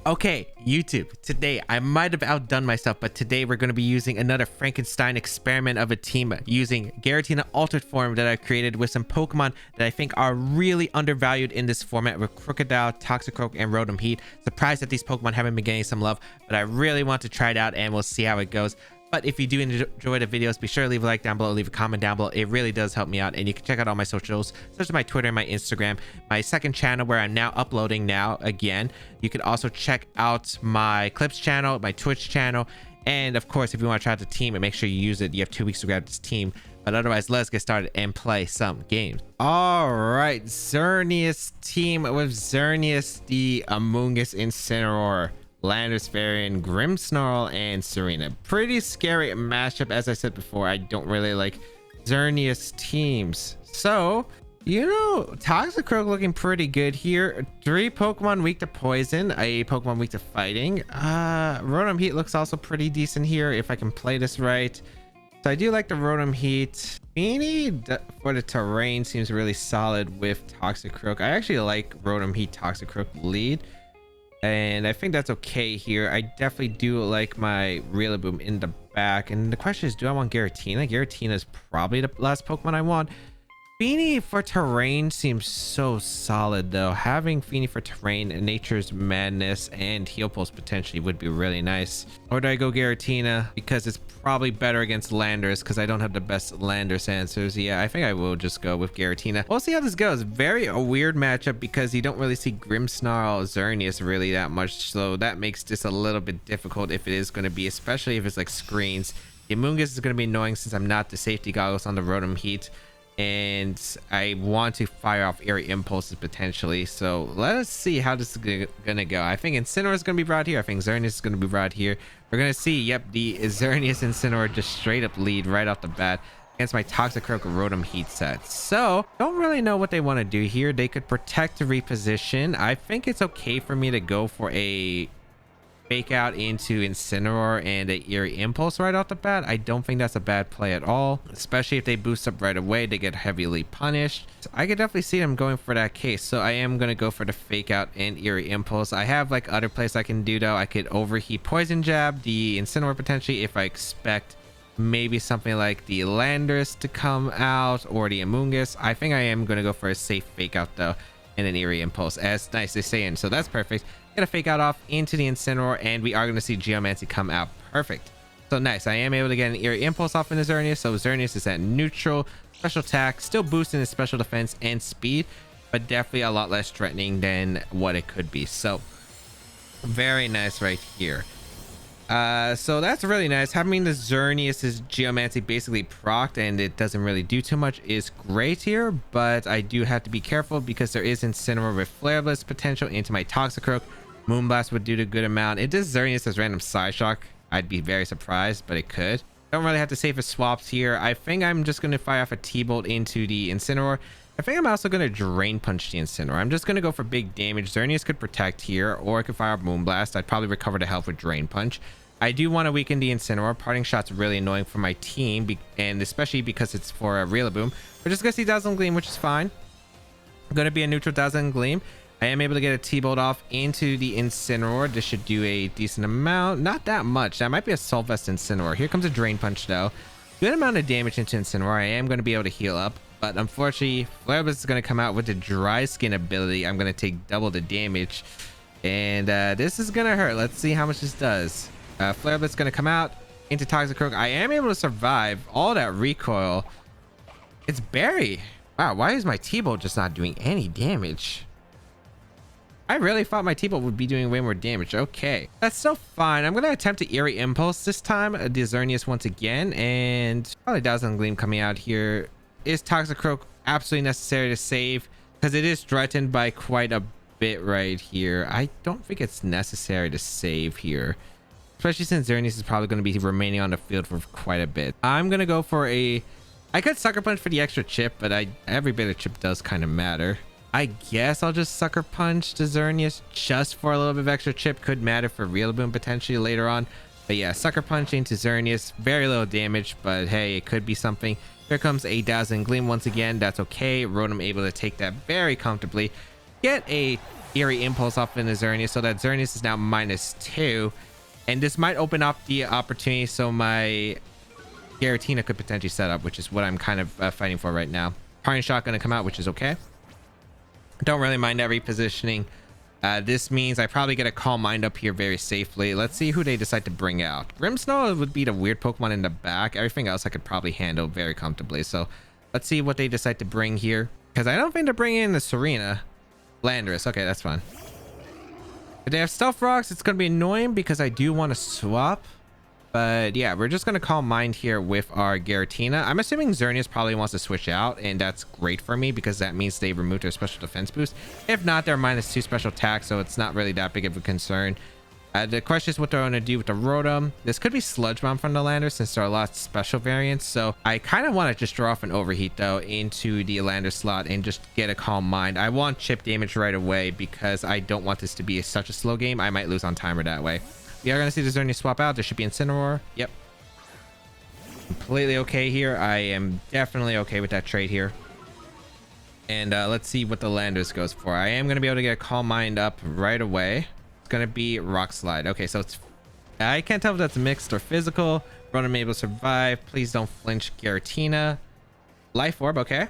Okay, YouTube, today I might have outdone myself, but today we're going to be using another Frankenstein experiment of a team using Giratina-Altered form that I created with some Pokemon that I think are really undervalued in this format with Krookodile, Toxicroak, and Rotom-Heat. Surprised that these Pokemon haven't been getting some love, but I really want to try it out and we'll see how it goes. But if you do enjoy the videos, be sure to leave a like down below, leave a comment down below. It really does help me out. And you can check out all my socials, such as my Twitter and my Instagram, my second channel where I'm now uploading now again. You can also check out my Clips channel, my Twitch channel. And of course, if you want to try out the team and make sure you use it, you have 2 weeks to grab this team. But otherwise, let's get started and play some games. All right, Xerneas team with Xerneas, the Among Us Incineroar, Landorus variant, Grimmsnarl, and Serena. Pretty scary matchup. As I said before, I don't really like Xerneas teams. So, you know, Toxicroak looking pretty good here. 3 Pokemon weak to poison, a Pokemon weak to fighting. Rotom-Heat looks also pretty decent here if I can play this right. So I do like the Rotom-Heat. Fini for the terrain seems really solid with Toxicroak. I actually like Rotom-Heat Toxicroak lead, and I think that's okay here. I definitely do like my Rillaboom in the back. And the question is, do I want Giratina? Giratina is probably the last Pokemon I want. Fini for terrain seems so solid though. Having Fini for terrain, Nature's Madness, and Heal Pulse potentially would be really nice. Or do I go Giratina because it's probably better against Landorus because I don't have the best Landorus answers? Yeah, I think I will just go with Giratina. We'll see how this goes. Very a weird matchup because you don't really see Grimmsnarl, Xerneas really that much, so that makes this a little bit difficult if it is going to be, especially if it's like screens. The Among Us is going to be annoying since I'm not the safety goggles on the Rotom-Heat, and I want to fire off Eerie Impulses potentially. So let us see how this is gonna go. I think Incineroar is gonna be brought here. I think Xerneas is gonna be brought here. We're gonna see, yep, the Xerneas Incineroar just straight up lead right off the bat against my Toxicroak Rotom-Heat set. So don't really know what they want to do here. They could protect to reposition. I think it's okay for me to go for a Fake Out into Incineroar and a Eerie Impulse right off the bat. I don't think that's a bad play at all, especially if they boost up right away. They get heavily punished. So I could definitely see them going for that case, so I am going to go for the Fake Out and Eerie Impulse. I have like other plays I can do though. I could Overheat Poison Jab the Incineroar potentially if I expect maybe something like the Landorus to come out or the Among Us. I think I am going to go for a safe Fake Out though and an Eerie Impulse, as nice they say in. So that's perfect. Gonna Fake Out off into the Incineroar, and we are gonna see Geomancy come out. Perfect. So nice. I am able to get an Eerie Impulse off in the Xerneas. So Xerneas is at neutral, special attack, still boosting his special defense and speed, but definitely a lot less threatening than what it could be. So very nice right here. So that's really nice. Having the Xerneas' Geomancy basically procced and it doesn't really do too much is great here, but I do have to be careful because there is Incineroar with Flare Blitz potential into my Toxicroak. Moonblast would do a good amount. If this Xerneas has random Side Shock, I'd be very surprised, but it could. Don't really have to save for swaps here. I think I'm just going to fire off a T-Bolt into the Incineroar. I think I'm also going to Drain Punch the Incineroar. I'm just going to go for big damage. Xerneas could protect here, or I could fire off Moonblast. I'd probably recover the health with Drain Punch. I do want to weaken the Incineroar. Parting Shot's really annoying for my team, and especially because it's for a Rillaboom. We're just going to see Dazzling Gleam, which is fine. Going to be a neutral Dazzling Gleam. I am able to get a T-Bolt off into the Incineroar. This should do a decent amount. Not that much. That might be a Assault Vest Incineroar. Here comes a Drain Punch, though. Good amount of damage into Incineroar. I am going to be able to heal up, but unfortunately, Flare Blitz is going to come out with the Dry Skin ability. I'm going to take double the damage, and this is going to hurt. Let's see how much this does. Flare Blitz is going to come out into Toxicroak. I am able to survive all that recoil. It's Berry. Wow, why is my T-Bolt just not doing any damage? I really thought my T-Bolt would be doing way more damage. Okay, that's still fine. I'm going to attempt to Eerie Impulse this time. The Xerneas once again, and probably Dazzling Gleam coming out here. Is Toxicroak absolutely necessary to save? Because it is threatened by quite a bit right here. I don't think it's necessary to save here, especially since Xerneas is probably going to be remaining on the field for quite a bit. I'm going to go for a... I could Sucker Punch for the extra chip, but every bit of chip does kind of matter. I guess I'll just Sucker Punch the Xerneas just for a little bit of extra chip. Could matter for Rillaboom potentially later on. But yeah, Sucker Punch into Xerneas. Very little damage, but hey, it could be something. Here comes a Dazzling Gleam once again. That's okay. Rotom able to take that very comfortably. Get a Eerie Impulse off in the Xerneas, so that Xerneas is now -2. And this might open up the opportunity so my Giratina could potentially set up, which is what I'm kind of fighting for right now. Parting Shot going to come out, which is okay. Don't really mind that repositioning. This means I probably get a Calm Mind up here very safely. Let's see who they decide to bring out. Grimmsnarl would be the weird Pokemon in the back. Everything else I could probably handle very comfortably. So let's see what they decide to bring here. Because I don't think they're bringing in the Serena. Landorus. Okay, that's fine. If they have Stealth Rocks, it's going to be annoying because I do want to swap. But yeah, we're just going to Calm Mind here with our Giratina. I'm assuming Xerneas probably wants to switch out, and that's great for me because that means they remove their special defense boost. If not, they're -2 special attack, so it's not really that big of a concern. The question is what they're going to do with the Rotom. This could be Sludge Bomb from the Landorus since there are a lot of special variants. So I kind of want to just draw off an Overheat though into the Landorus slot and just get a Calm Mind. I want chip damage right away because I don't want this to be such a slow game. I might lose on timer that way. We are going to see the Xerneas swap out. There should be Incineroar. Yep. Completely okay here. I am definitely okay with that trade here. And let's see what the Landorus goes for. I am going to be able to get a Calm Mind up right away. It's going to be Rock Slide. Okay, so it's... I can't tell if that's mixed or physical. Rotom able to survive. Please don't flinch, Giratina. Life Orb, okay.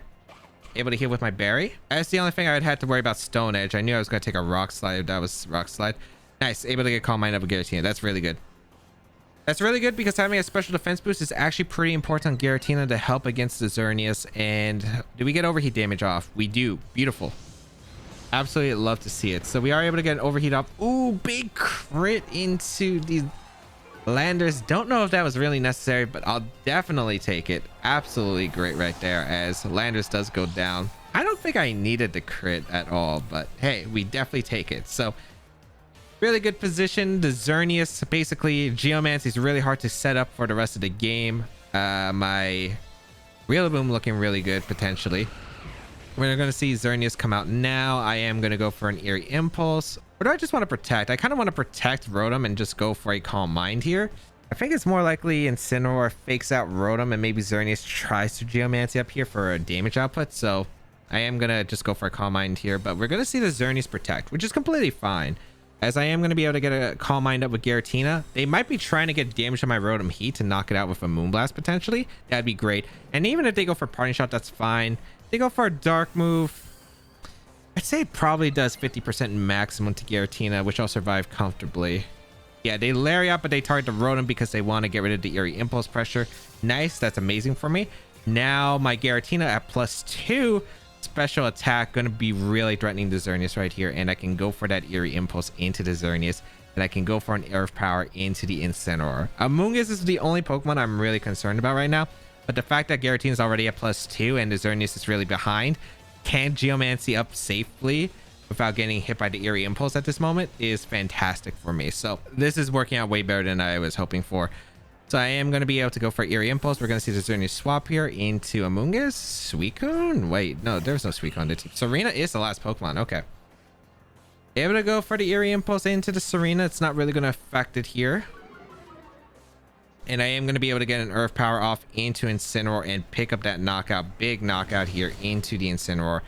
Able to heal with my Berry. That's the only thing I would have to worry about Stone Edge. I knew I was going to take a Rock Slide if that was Rock Slide. Nice, able to get Calm Mind up with Giratina. That's really good. That's really good because having a special defense boost is actually pretty important on Giratina to help against the Xerneas. And do we get Overheat damage off? We do. Beautiful. Absolutely love to see it. So we are able to get an Overheat up. Ooh, big crit into the Landorus. Don't know if that was really necessary, but I'll definitely take it. Absolutely great right there as Landorus does go down. I don't think I needed the crit at all, but hey, we definitely take it. So really good position. The Xerneas, basically, Geomancy is really hard to set up for the rest of the game. My Rillaboom looking really good, potentially. We're going to see Xerneas come out now. I am going to go for an Eerie Impulse. Or do I just want to protect? I kind of want to protect Rotom and just go for a Calm Mind here. I think it's more likely Incineroar fakes out Rotom and maybe Xerneas tries to Geomancy up here for a damage output. So I am going to just go for a Calm Mind here. But we're going to see the Xerneas protect, which is completely fine. As I am going to be able to get a Calm Mind up with Giratina. They might be trying to get damage on my Rotom-Heat to knock it out with a Moonblast potentially. That'd be great. And even if they go for Parting Shot, that's fine. If they go for a Dark move, I'd say it probably does 50% maximum to Giratina, which I'll survive comfortably. Yeah, they Lariat, but they target the Rotom because they want to get rid of the Eerie Impulse pressure. Nice. That's amazing for me. Now my Giratina at +2 special attack going to be really threatening the Xerneas right here, and I can go for that Eerie Impulse into the Xerneas, and I can go for an Earth Power into the Incineroar. Amoonguss is the only Pokemon I'm really concerned about right now, but the fact that Giratina is already at +2 and the Xerneas is really behind, can Geomancy up safely without getting hit by the Eerie Impulse at this moment is fantastic for me. So this is working out way better than I was hoping for. So I am going to be able to go for Eerie Impulse. We're going to see the Xerneas swap here into Amoonguss. Suicune? Wait, no, there's no Suicune. Serena is the last Pokemon. Okay. Able to go for the Eerie Impulse into the Serena. It's not really going to affect it here. And I am going to be able to get an Earth Power off into Incineroar and pick up that knockout, big knockout here into the Incineroar.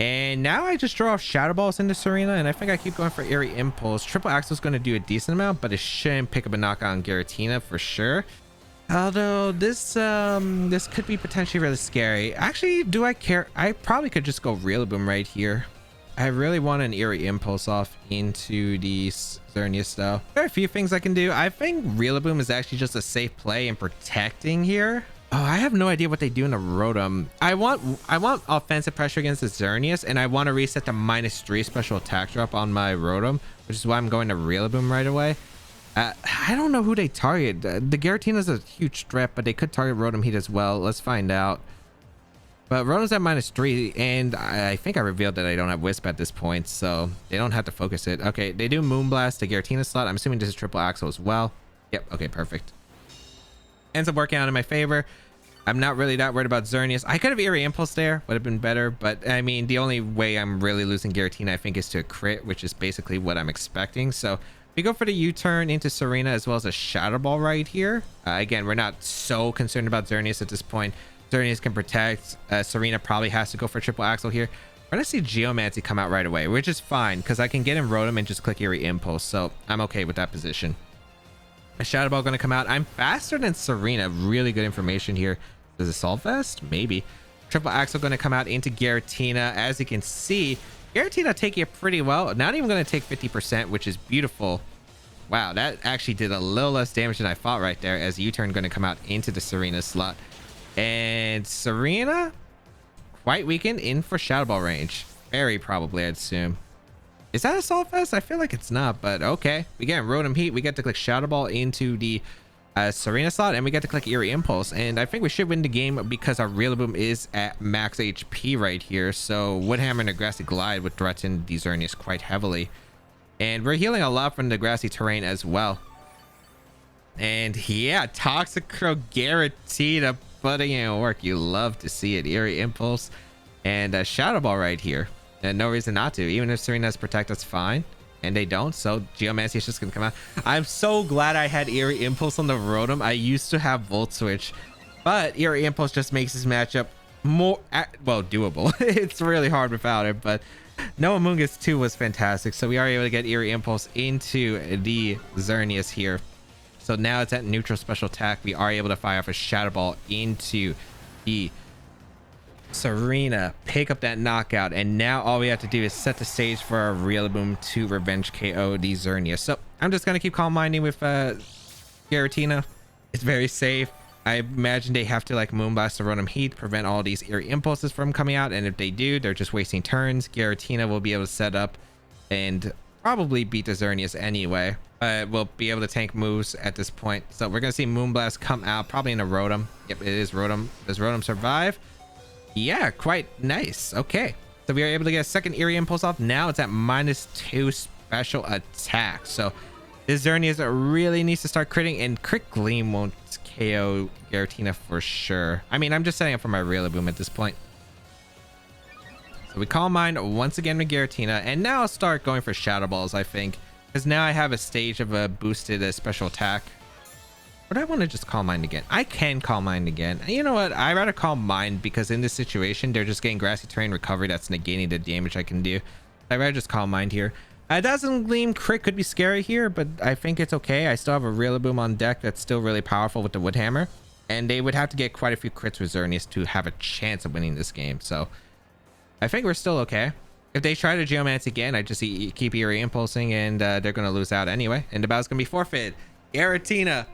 And now I just draw off Shadow Balls into Serena, and I think I keep going for Eerie Impulse. Triple Axle is going to do a decent amount, but it shouldn't pick up a knockout on Giratina for sure. Although this could be potentially really scary. Actually, do I care? I probably could just go Rillaboom right here. I really want an Eerie Impulse off into the Xerneas though. There are a few things I can do. I think Rillaboom is actually just a safe play in protecting here. Oh, I have no idea what they do in a Rotom. I want offensive pressure against the Xerneas, and I want to reset the -3 special attack drop on my Rotom, which is why I'm going to Rillaboom right away. I don't know who they target. The Giratina is a huge threat, but they could target Rotom-Heat as well. Let's find out. But Rotom's at -3, and I think I revealed that I don't have Wisp at this point, so they don't have to focus it. Okay, they do Moonblast, the Giratina slot. I'm assuming this is Triple Axle as well. Yep, okay, perfect. Ends up working out in my favor. I'm not really that worried about Xerneas. I could have Eerie Impulse there, would have been better, but I mean, the only way I'm really losing Giratina, I think, is to a crit, which is basically what I'm expecting. So we go for the U-turn into Serena as well as a Shadow Ball right here. Again, we're not so concerned about Xerneas at this point. Xerneas can protect. Serena probably has to go for Triple Axle here. We're gonna see Geomancy come out right away, which is fine because I can get in Rotom and just click Eerie Impulse, so I'm okay with that position. A Shadow Ball gonna come out. I'm faster than Serena. Really good information here. Does it Assault Vest? Maybe. Triple Axle gonna come out into Giratina. As you can see, Giratina taking it pretty well. Not even gonna take 50%, which is beautiful. Wow, that actually did a little less damage than I thought right there, as U-turn gonna come out into the Serena slot. And Serena quite weakened in for Shadow Ball range. Very probably, I'd assume. Is that Assault Vest? I feel like it's not, but okay. We get Rotom-Heat. We get to click Shadow Ball into the Serena slot, and we get to click Eerie Impulse. And I think we should win the game because our Rillaboom is at max HP right here. So Woodhammer and a Grassy Glide would threaten the Xerneas quite heavily. And we're healing a lot from the grassy terrain as well. And yeah, Toxicroak Giratina putting in work. You love to see it. Eerie Impulse and a Shadow Ball right here. And no reason not to. Even if Serena has Protect, that's fine. And they don't, so Geomancy is just gonna come out. I'm so glad I had Eerie Impulse on the Rotom. I used to have Volt Switch, but Eerie Impulse just makes this matchup more, well, doable. It's really hard without it, but no, Amoonguss 2 was fantastic. So we are able to get Eerie Impulse into the Xerneas here. So now it's at neutral special attack. We are able to fire off a Shadow Ball into the Serena, pick up that knockout, and now all we have to do is set the stage for our Rillaboom to revenge KO the Xerneas. So I'm just gonna keep calm minding with Giratina. It's very safe. I imagine they have to like Moonblast or Rotom-Heat, prevent all these Eerie Impulses from coming out, and if they do, they're just wasting turns. Giratina will be able to set up and probably beat the Xerneas anyway, but we'll be able to tank moves at this point. So we're gonna see Moonblast come out, probably in a Rotom. Yep, it is Rotom. Does Rotom survive? Yeah, quite nice. Okay, so we are able to get a second Eerie Impulse off. Now it's at -2 special attack. So this Xerneas really needs to start critting, and Crit Gleam won't KO Giratina for sure. I mean, I'm just setting up for my Rillaboom at this point. So we Calm Mind once again with Giratina, and now I'll start going for Shadow Balls, I think, because now I have a stage of a boosted special attack. But I want to just Calm Mind again. I can Calm Mind again. You know what? I'd rather Calm Mind because in this situation, they're just getting Grassy Terrain recovery that's negating the damage I can do. I'd rather just Calm Mind here. A Dazzling Gleam crit could be scary here, but I think it's okay. I still have a Rillaboom on deck that's still really powerful with the Woodhammer. And they would have to get quite a few crits with Xerneas to have a chance of winning this game. So I think we're still okay. If they try to Geomancy again, I just keep Eerie Impulsing, and they're going to lose out anyway. And the battle's going to be forfeit. Giratina.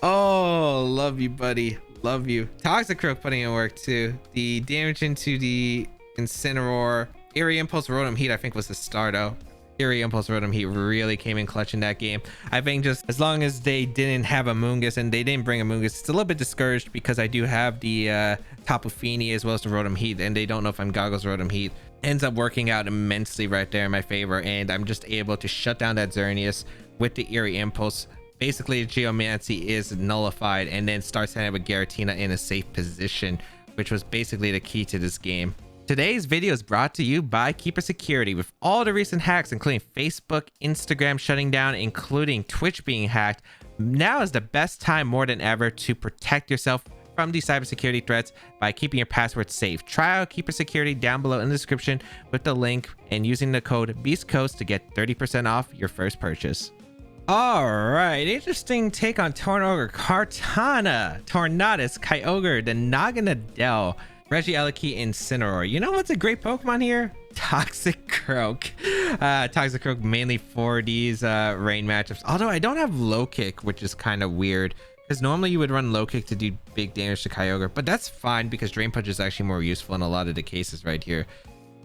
Oh, love you, buddy. Love you. Toxicroak putting in work too. The damage into the Incineroar. Eerie Impulse Rotom-Heat, I think, was the Stardo. Eerie Impulse Rotom-Heat really came in clutch in that game. I think just as long as they didn't have Amoonguss, and they didn't bring Amoonguss, it's a little bit discouraged because I do have the Tapu Fini as well as the Rotom-Heat, and they don't know if I'm Goggles Rotom-Heat. Ends up working out immensely right there in my favor, and I'm just able to shut down that Xerneas with the Eerie Impulse. Basically, Geomancy is nullified, and then starts setting up with Giratina in a safe position, which was basically the key to this game. Today's video is brought to you by Keeper Security. With all the recent hacks, including Facebook, Instagram shutting down, including Twitch being hacked, now is the best time more than ever to protect yourself from these cybersecurity threats by keeping your passwords safe. Try out Keeper Security down below in the description with the link, and using the code BEASTCOAST to get 30% off your first purchase. All right, interesting take on Tornogre, Kartana, Tornadus, Kyogre, the Naganadel, Regieleki, Incineroar. You know what's a great Pokemon here? Toxicroak. Toxicroak mainly for these rain matchups. Although I don't have low kick, which is kind of weird, because normally you would run low kick to do big damage to Kyogre, but that's fine because Drain Punch is actually more useful in a lot of the cases right here.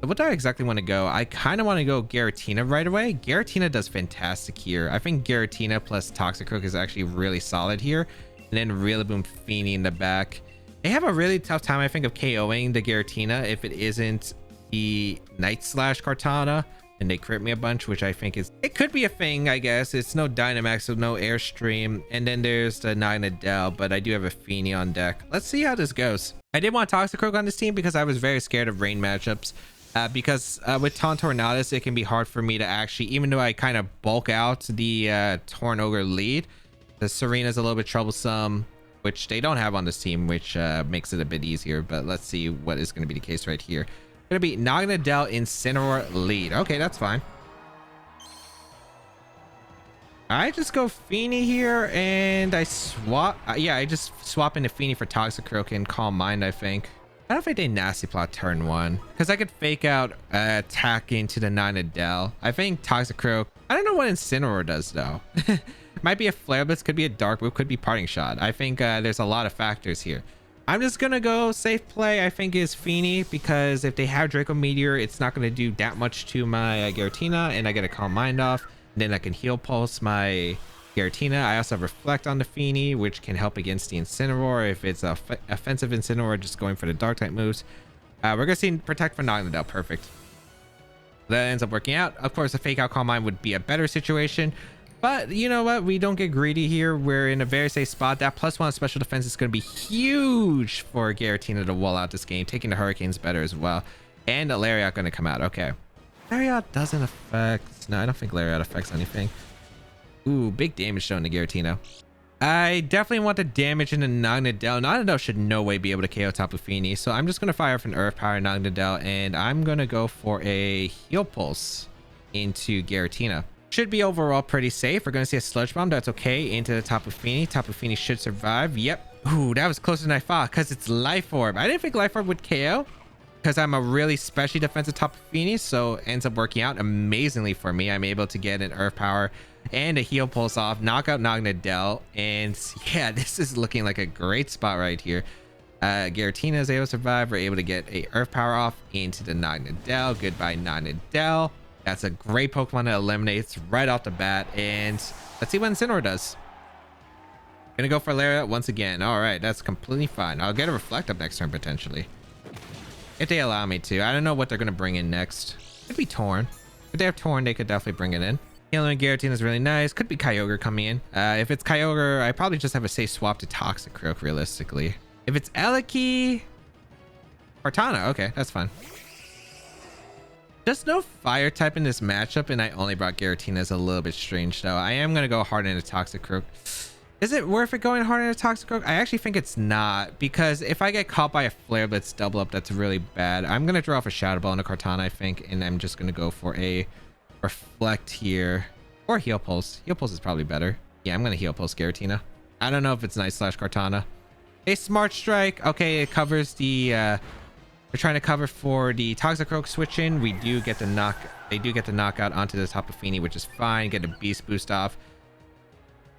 So what do I exactly want to go? I kind of want to go Giratina right away. Giratina does fantastic here. I think Giratina plus Toxicroak is actually really solid here. And then Rillaboom Fini in the back. They have a really tough time, I think, of KOing the Giratina if it isn't the Night Slash Kartana. And they crit me a bunch, which I think is... It could be a thing, I guess. It's no Dynamax, so no Airstream. And then there's the Naganadel, but I do have a Fini on deck. Let's see how this goes. I did want Toxicroak on this team because I was very scared of rain matchups. Because with Tornadus, it can be hard for me to actually, even though I kind of bulk out the Tornogre lead, the Serena's a little bit troublesome, which they don't have on this team, which makes it a bit easier. But let's see what is going to be the case right here. Gonna be Naganadel, Incineroar, lead. Okay, that's fine. I just go Fini here and I swap. Yeah, I just swap into Fini for Toxicroak and Calm Mind, I think. I don't think they Nasty Plot turn 1 because I could fake out attack into the Naganadel. I think Toxicroak. I don't know what Incineroar does though. Might be a Flare Blitz, could be a Dark Move, could be Parting Shot. I think there's a lot of factors here. I'm just gonna go safe play. I think is Fini because if they have Draco Meteor, it's not gonna do that much to my Giratina, and I get a Calm Mind off. Then I can Heal Pulse my Giratina. I also have Reflect on the Fini, which can help against the Incineroar. If it's a offensive Incineroar, just going for the Dark type moves. We're gonna see Protect for Naganadel. Perfect. That ends up working out. Of course, a fake out Calm Mind would be a better situation. But you know what? We don't get greedy here. We're in a very safe spot. That +1 special defense is going to be huge for Giratina to wall out this game. Taking the Hurricanes better as well. And a Lariat going to come out. Okay. Lariat doesn't affect... No, I don't think Lariat affects anything. Ooh, big damage shown to Giratina. I definitely want the damage into Naganadel. Naganadel should no way be able to KO Tapu Fini. So I'm just going to fire from Earth Power Naganadel. And I'm going to go for a Heal Pulse into Giratina. Should be overall pretty safe. We're going to see a Sludge Bomb. That's okay. Into the Tapu Fini. Tapu Fini should survive. Yep. Ooh, that was closer than I thought because it's Life Orb. I didn't think Life Orb would KO because I'm a really specially defensive Tapu Fini. So ends up working out amazingly for me. I'm able to get an Earth Power and a Heal Pulse off. Knock out Naganadel. And yeah, this is looking like a great spot right here. Giratina is able to survive. We're able to get a Earth Power off into the Naganadel. Goodbye, Naganadel. That's a great Pokemon that eliminates right off the bat. And let's see what Incineroar does. Gonna go for Lariat once again. All right, that's completely fine. I'll get a Reflect up next turn potentially. If they allow me to. I don't know what they're gonna bring in next. Could be Torn. If they have Torn, they could definitely bring it in. Healing Giratina is really nice. Could be Kyogre coming in. If it's Kyogre, I probably just have a safe swap to Toxicroak realistically. If it's Eliki, Kartana. Okay, that's fine. Just no fire type in this matchup, and I only brought Giratina. Is a little bit strange though. I am gonna go hard into Toxicroak. Is it worth it going hard into Toxicroak? I actually think it's not, because if I get caught by a Flare Blitz double up, that's really bad. I'm gonna draw off a Shadow Ball and a Kartana, I think, and I'm just gonna go for a Reflect here or Heal Pulse. Heal Pulse is probably better. Yeah, I'm gonna Heal Pulse Giratina. I don't know if it's nice / Kartana. A Smart Strike. Okay, it covers the we're trying to cover for the Toxicroak switch in. We do get the knock. They do get the knockout onto the Tapu Fini, which is fine. Get a Beast Boost off.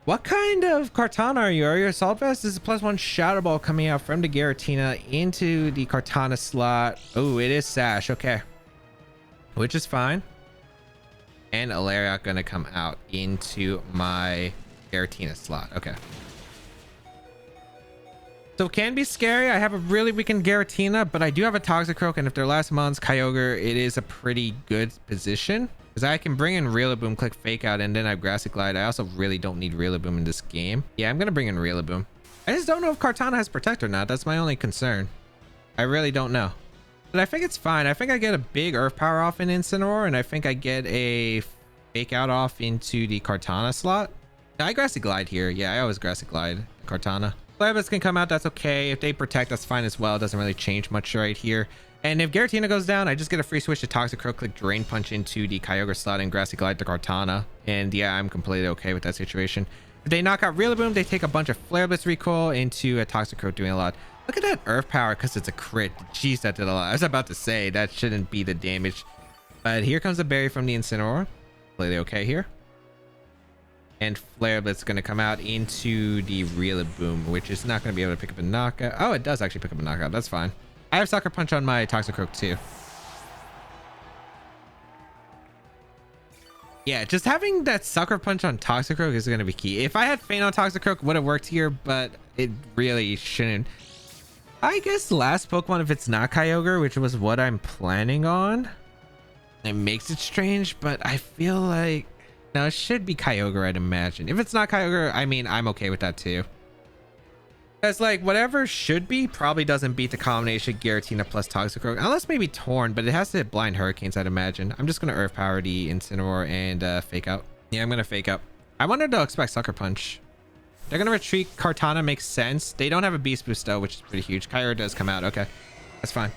What kind of Kartana are you? Are you Assault Vest? This is a +1 Shadow Ball coming out from the Giratina into the Kartana slot. Oh, it is Sash. Okay. Which is fine. And a Lariat gonna come out into my Giratina slot. Okay. So it can be scary. I have a really weakened Giratina, but I do have a Toxicroak, and if they're last month's Kyogre, it is a pretty good position. Because I can bring in Rillaboom, click Fake Out, and then I have Grassy Glide. I also really don't need Rillaboom in this game. Yeah, I'm going to bring in Rillaboom. I just don't know if Kartana has Protect or not. That's my only concern. I really don't know. But I think it's fine. I think I get a big Earth Power off in Incineroar, and I think I get a Fake Out off into the Kartana slot. I Grassy Glide here. Yeah, I always Grassy Glide Kartana. Flare Blitz can come out, that's okay. If they Protect, that's fine as well. It doesn't really change much right here. And if Giratina goes down, I just get a free switch to Toxicroak, click Drain Punch into the Kyogre slot and Grassy Glide to Kartana. And yeah, I'm completely okay with that situation. If they knock out Rillaboom, they take a bunch of Flare Blitz recoil into a Toxicroak doing a lot. Look at that Earth Power because it's a crit. Jeez, that did a lot. I was about to say that shouldn't be the damage. But here comes the Berry from the Incineroar. Completely okay here. And Flare Blitz going to come out into the Rillaboom, which is not going to be able to pick up a knockout. Oh, it does actually pick up a knockout. That's fine. I have Sucker Punch on my Toxicroak too. Yeah, just having that Sucker Punch on Toxicroak is going to be key. If I had Feint on Toxicroak, would have worked here, but it really shouldn't. I guess last Pokemon, if it's not Kyogre, which was what I'm planning on, it makes it strange, but I feel like... No, it should be Kyogre, I'd imagine. If it's not Kyogre, I mean, I'm okay with that too. Because, like, whatever should be probably doesn't beat the combination Giratina plus Toxicroak. Unless maybe Torn, but it has to hit Blind Hurricanes, I'd imagine. I'm just going to Earth Power the Incineroar and Fake Out. Yeah, I'm going to Fake Out. I wonder if they'll expect Sucker Punch. They're going to retreat. Kartana makes sense. They don't have a Beast Boost, though, which is pretty huge. Kyogre does come out. Okay, that's fine.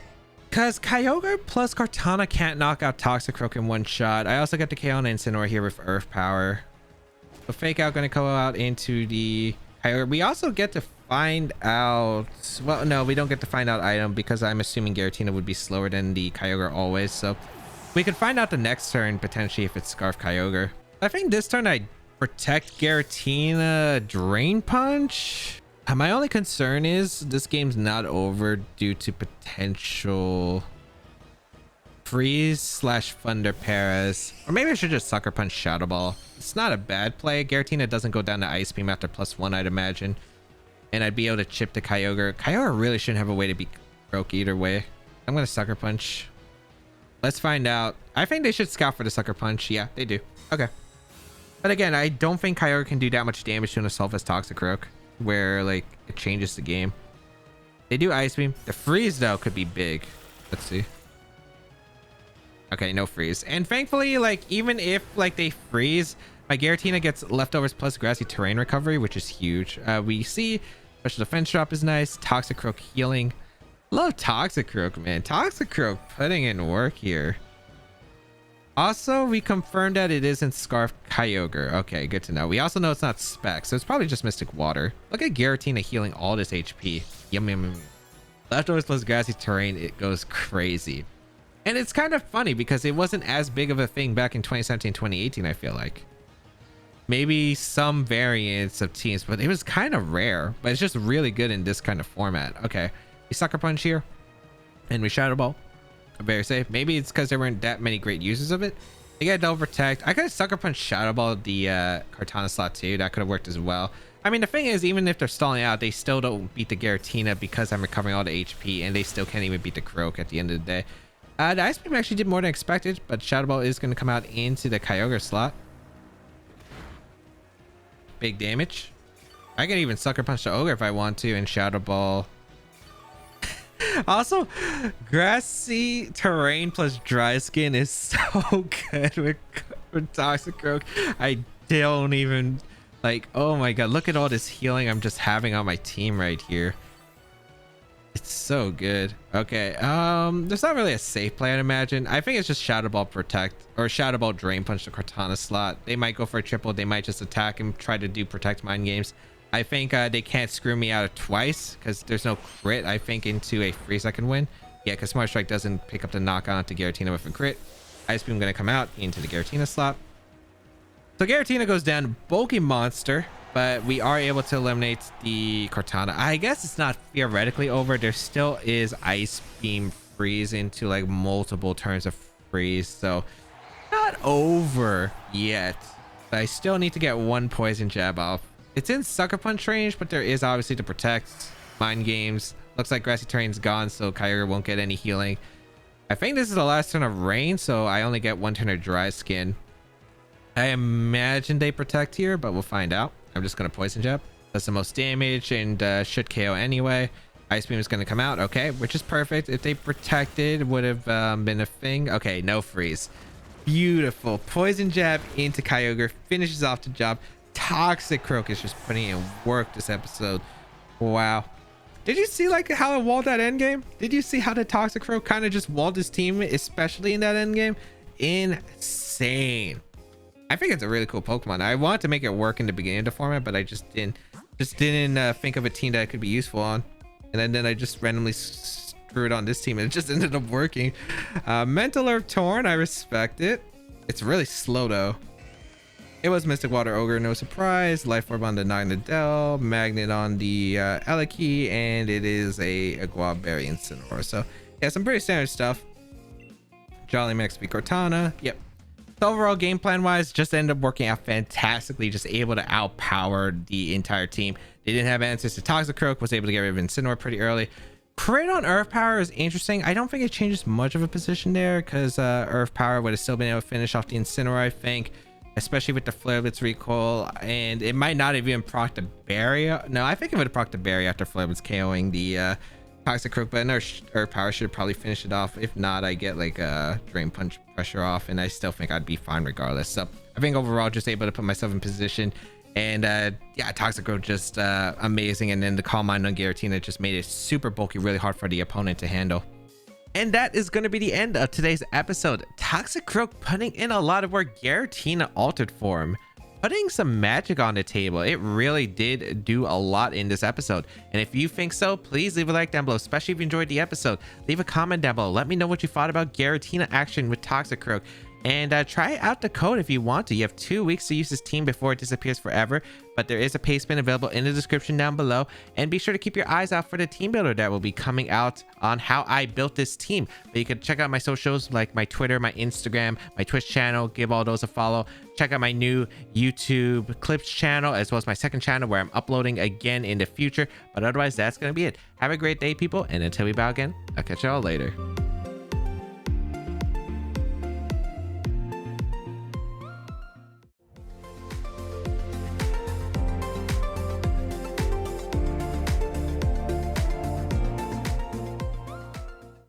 Because Kyogre plus Kartana can't knock out Toxicroak in one shot. I also get the KO on Incineroar here with Earth Power. So Fake Out going to go out into the Kyogre. We also get to find out... Well, no, we don't get to find out item because I'm assuming Giratina would be slower than the Kyogre always. So we could find out the next turn potentially if it's Scarf Kyogre. I think this turn I protect Giratina Drain Punch. My only concern is this game's not over due to potential freeze slash thunder paras, or maybe I should just sucker punch Shadow Ball. It's not a bad play. Giratina doesn't go down to Ice Beam after +1, I'd imagine, and I'd be able to chip the Kyogre. Kyogre really shouldn't have a way to be broke either way. I'm gonna sucker punch. Let's find out. I think they should scout for the sucker punch. Yeah, they do. Okay, but again, I don't think Kyogre can do that much damage to an assault as Toxicroak, where like it changes the game. They do Ice Beam. The freeze though could be big. Let's see. Okay, no freeze. And thankfully, like, even if like they freeze, my Giratina gets Leftovers plus Grassy Terrain Recovery, which is huge. We see Special Defense Drop is nice. Toxicroak healing. Love Toxicroak, man. Toxicroak putting in work here. Also, we confirmed that it isn't Scarf Kyogre. Okay, good to know. We also know it's not Spec, so it's probably just Mystic Water. Look at Giratina healing all this HP. Yum, yum, yum. Leftovers plus Grassy Terrain, it goes crazy. And it's kind of funny because it wasn't as big of a thing back in 2017, 2018, I feel like. Maybe some variants of teams, but it was kind of rare. But it's just really good in this kind of format. Okay, we Sucker Punch here. And we Shadow Ball. Very safe. Maybe it's because there weren't that many great uses of it. They got Double Protect. I could have Sucker Punch Shadow Ball the Kartana slot too. That could have worked as well. I mean, the thing is, even if they're stalling out, they still don't beat the Giratina because I'm recovering all the HP. And they still can't even beat the Croak at the end of the day. The Ice Beam actually did more than expected, but Shadow Ball is going to come out into the Kyogre slot. Big damage. I can even Sucker Punch the Ogre if I want to, and Shadow Ball. Also, Grassy Terrain plus Dry Skin is so good with Toxicroak. I don't even, like, oh my god, look at all this healing I'm just having on my team right here. It's so good. Okay, there's not really a safe play, I'd imagine. I think it's just Shadow Ball Protect or Shadow Ball Drain Punch the Kartana slot. They might go for a triple. They might just attack and try to do Protect Mind Games. I think they can't screw me out of twice because there's no crit, I think, into a freeze I can win. Yeah, because Smart Strike doesn't pick up the knock-on to Giratina with a crit. Ice Beam going to come out into the Giratina slot. So Giratina goes down, bulky monster, but we are able to eliminate the Kartana. I guess it's not theoretically over. There still is Ice Beam freeze into like multiple turns of freeze, so not over yet. But I still need to get one poison jab off. It's in Sucker Punch range, but there is obviously to protect Mind Games. Looks like Grassy Terrain's gone, so Kyogre won't get any healing. I think this is the last turn of Rain, so I only get one turn of Dry Skin. I imagine they protect here, but we'll find out. I'm just going to Poison Jab. Does the most damage and should KO anyway. Ice Beam is going to come out. Okay, which is perfect. If they protected, would have been a thing. Okay, no freeze. Beautiful. Poison Jab into Kyogre. Finishes off the job. Toxicroak is just putting in work this episode. Wow. Did you see like how it walled that endgame? Did you see how the Toxicroak kind of just walled his team, especially in that endgame? Insane. I think it's a really cool Pokemon. I wanted to make it work in the beginning of the format, but I just didn't think of a team that it could be useful on. And then I just randomly screwed on this team and it just ended up working. Mental Herb Torn, I respect it. It's really slow though. It was Mystic Water Ogre, no surprise. Life Orb on the Naganadel, Magnet on the Eliki, and it is a Guaberry Incineroar. So yeah, some pretty standard stuff. Jolly XP Cortana. Yep. So overall, game plan wise, just ended up working out fantastically. Just able to outpower the entire team. They didn't have answers to Toxicroak, was able to get rid of Incineroar pretty early. Crit on Earth Power is interesting. I don't think it changes much of a position there because Earth Power would have still been able to finish off the Incineroar, I think. Especially with the Flare Blitz recoil, and it might not have even proc the barrier. No, I think it would have proc the barrier after Flare Blitz KOing the Toxicroak, but Earth Power should probably finish it off. If not, I get like a Drain Punch pressure off, and I still think I'd be fine regardless. So I think overall, just able to put myself in position, and yeah, Toxicroak just amazing, and then the Calm Mind on Giratina just made it super bulky, really hard for the opponent to handle. And that is going to be the end of today's episode. Toxicroak putting in a lot of work. Giratina Altered form, putting some magic on the table. It really did do a lot in this episode. And if you think so, please leave a like down below, especially if you enjoyed the episode. Leave a comment down below. Let me know what you thought about Giratina action with Toxicroak. And try out the code if you want to. You have 2 weeks to use this team before it disappears forever, but there is a pay spin available in the description down below. And be sure to keep your eyes out for the team builder that will be coming out on how I built this team. But you can check out my socials like my Twitter, my Instagram, my Twitch channel. Give all those a follow. Check out my new YouTube clips channel, as well as my second channel where I'm uploading again in the future. But otherwise, that's going to be it. Have a great day, people. And until we bow again, I'll catch y'all later.